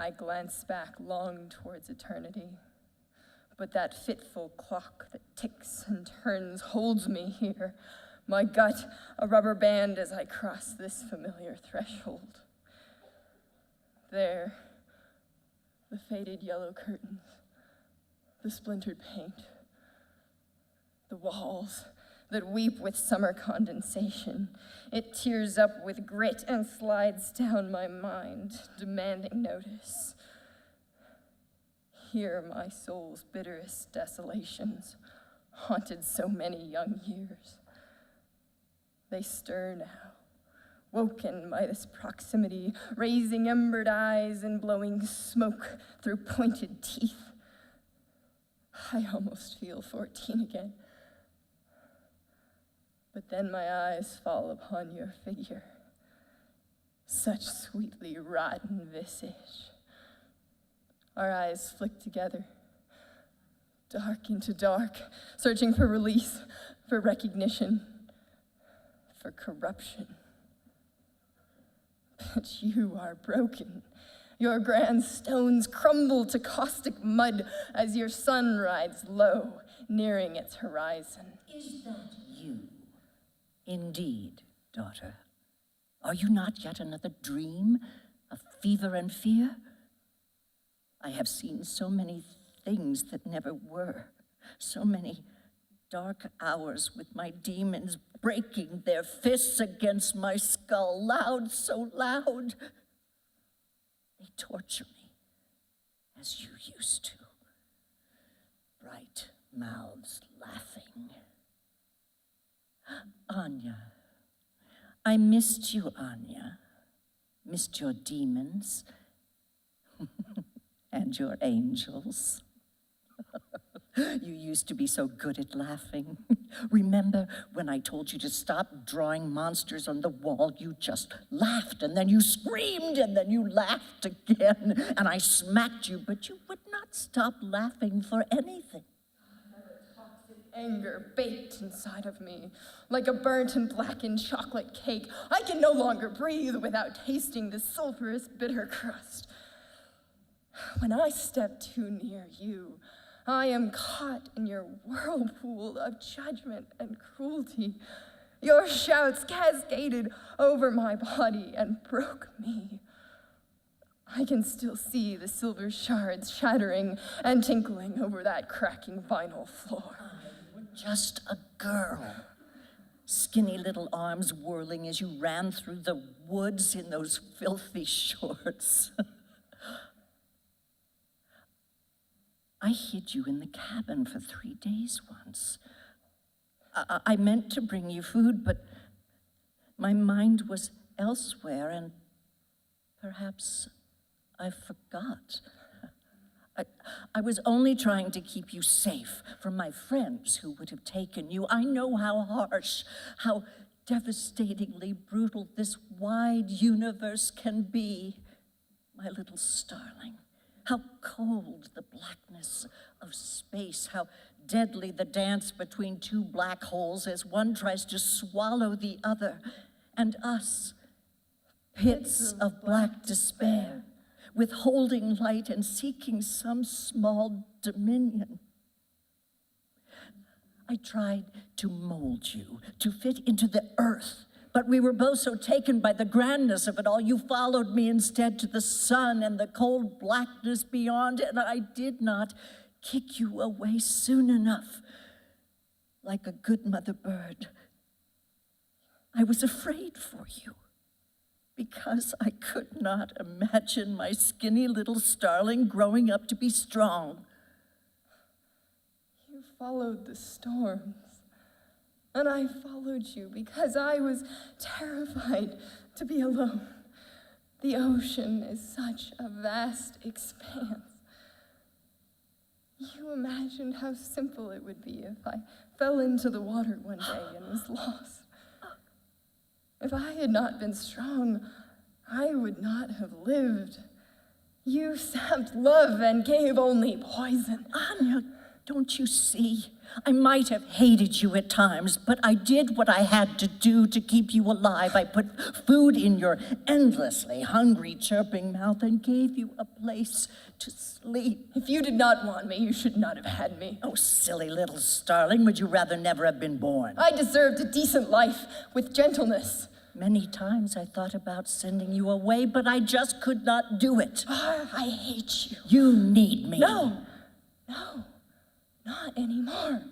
I glance back long towards eternity. But that fitful clock that ticks and turns holds me here, my gut a rubber band as I cross this familiar threshold. There, the faded yellow curtains, the splintered paint, the walls that weep with summer condensation. It tears up with grit and slides down my mind, demanding notice. Here my soul's bitterest desolations haunted so many young years. They stir now, woken by this proximity, raising embered eyes and blowing smoke through pointed teeth. I almost feel 14 again. But then my eyes fall upon your figure, such sweetly rotten visage. Our eyes flick together, dark into dark, searching for release, for recognition, for corruption. But you are broken. Your grand stones crumble to caustic mud as your sun rides low, nearing its horizon. Is that you? Indeed, daughter. Are you not yet another dream of fever and fear? I have seen so many things that never were, so many dark hours with my demons breaking their fists against my skull, loud, so loud. They torture me as you used to, bright mouths laughing. Anya, I missed you, Anya. Missed your demons and your angels. You used to be so good at laughing. Remember when I told you to stop drawing monsters on the wall? You just laughed, and then you screamed, and then you laughed again, and I smacked you, but you would not stop laughing for anything. Anger baked inside of me, like a burnt and blackened chocolate cake. I can no longer breathe without tasting the sulfurous bitter crust. When I step too near you, I am caught in your whirlpool of judgment and cruelty. Your shouts cascaded over my body and broke me. I can still see the silver shards shattering and tinkling over that cracking vinyl floor. Just a girl. Skinny little arms whirling as you ran through the woods in those filthy shorts. I hid you in the cabin for 3 days once. I meant to bring you food, but my mind was elsewhere, and perhaps I forgot. I was only trying to keep you safe from my friends who would have taken you. I know how harsh, how devastatingly brutal this wide universe can be, my little Starling. How cold the blackness of space, how deadly the dance between two black holes as one tries to swallow the other, and us, pits of black despair, withholding light and seeking some small dominion. I tried to mold you, to fit into the earth, but we were both so taken by the grandness of it all, you followed me instead to the sun and the cold blackness beyond, and I did not kick you away soon enough, like a good mother bird. I was afraid for you, because I could not imagine my skinny little Starling growing up to be strong. You followed the storms, and I followed you because I was terrified to be alone. The ocean is such a vast expanse. You imagined how simple it would be if I fell into the water one day and was lost. If I had not been strong, I would not have lived. You sapped love and gave only poison. Anya, Don't you see? I might have hated you at times, but I did what I had to do to keep you alive. I put food in your endlessly hungry, chirping mouth and gave you a place to sleep. If you did not want me, you should not have had me. Oh, silly little Starling, would you rather never have been born? I deserved a decent life with gentleness. Many times I thought about sending you away, but I just could not do it. I hate you. You need me. No, not anymore.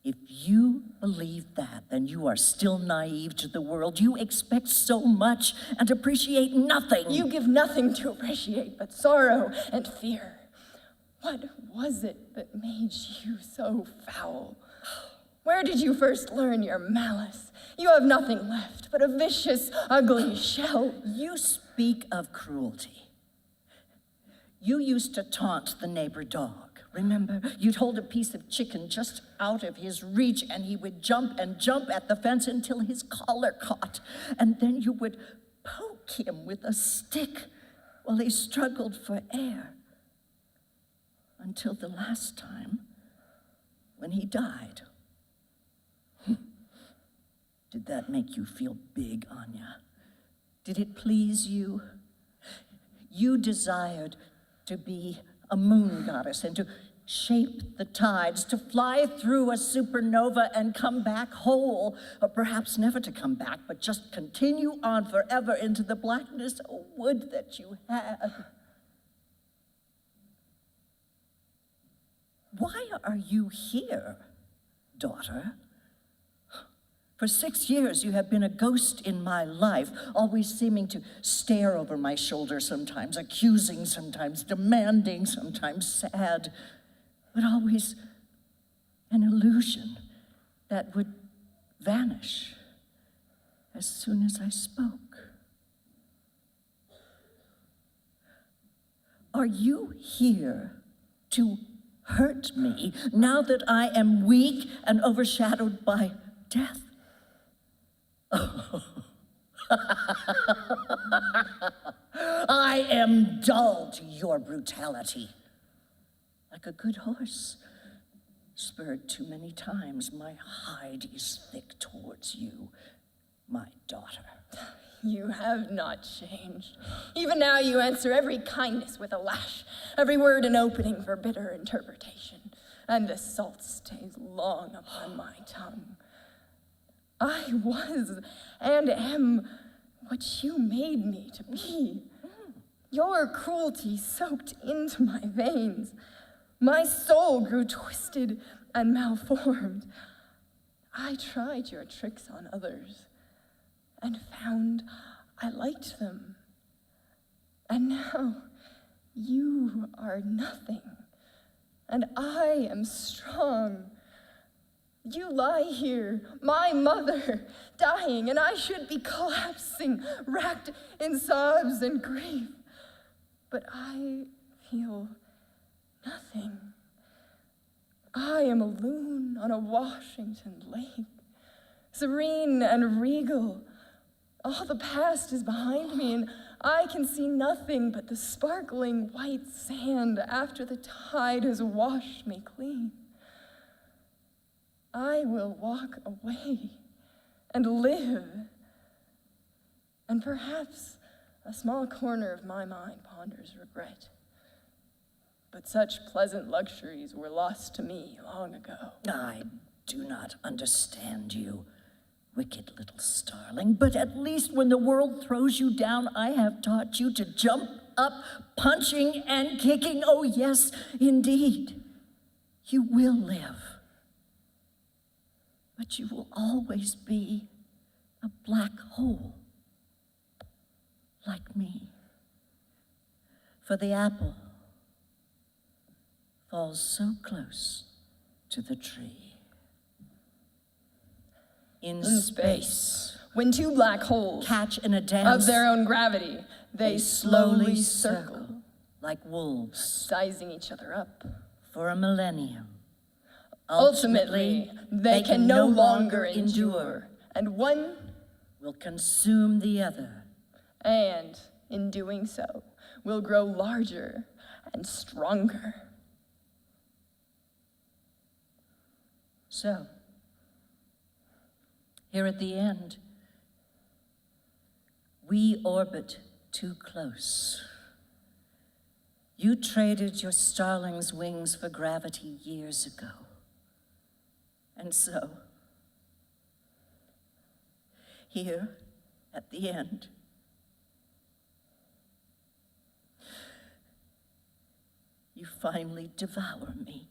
If you believe that, then you are still naive to the world. You expect so much and appreciate nothing. You give nothing to appreciate but sorrow and fear. What was it that made you so foul? Where did you first learn your malice? You have nothing left but a vicious, ugly shell. You speak of cruelty. You used to taunt the neighbor dog. Remember, you'd hold a piece of chicken just out of his reach, and he would jump and jump at the fence until his collar caught. And then you would poke him with a stick while he struggled for air. Until the last time, when he died. Did that make you feel big, Anya? Did it please you? You desired to be a moon goddess and to shape the tides, to fly through a supernova and come back whole, or perhaps never to come back, but just continue on forever into the blackness. Oh, would that you had. Why are you here, daughter? For 6 years, you have been a ghost in my life, always seeming to stare over my shoulder sometimes, accusing sometimes, demanding sometimes, sad, but always an illusion that would vanish as soon as I spoke. Are you here to hurt me now that I am weak and overshadowed by death? I am dull to your brutality. Like a good horse, spurred too many times, my hide is thick towards you, my daughter. You have not changed. Even now you answer every kindness with a lash, every word an opening for bitter interpretation, and the salt stays long upon my tongue. I was and am what you made me to be. Your cruelty soaked into my veins. My soul grew twisted and malformed. I tried your tricks on others and found I liked them. And now you are nothing, and I am strong. You lie here, my mother, dying, and I should be collapsing, racked in sobs and grief. But I feel nothing. I am a loon on a Washington lake, serene and regal. All the past is behind me, and I can see nothing but the sparkling white sand after the tide has washed me clean. I will walk away and live, and perhaps a small corner of my mind ponders regret. But such pleasant luxuries were lost to me long ago. I do not understand you, wicked little Starling, but at least when the world throws you down, I have taught you to jump up, punching and kicking. Oh, yes, indeed, you will live. But you will always be a black hole, like me. For the apple falls so close to the tree. In space, when two black holes catch in a dance of their own gravity, they slowly circle, like wolves, sizing each other up. For a millennium. Ultimately, they can no longer endure, and one will consume the other. And in doing so, will grow larger and stronger. So, here at the end, we orbit too close. You traded your Starling's wings for gravity years ago. And so, here at the end, you finally devour me.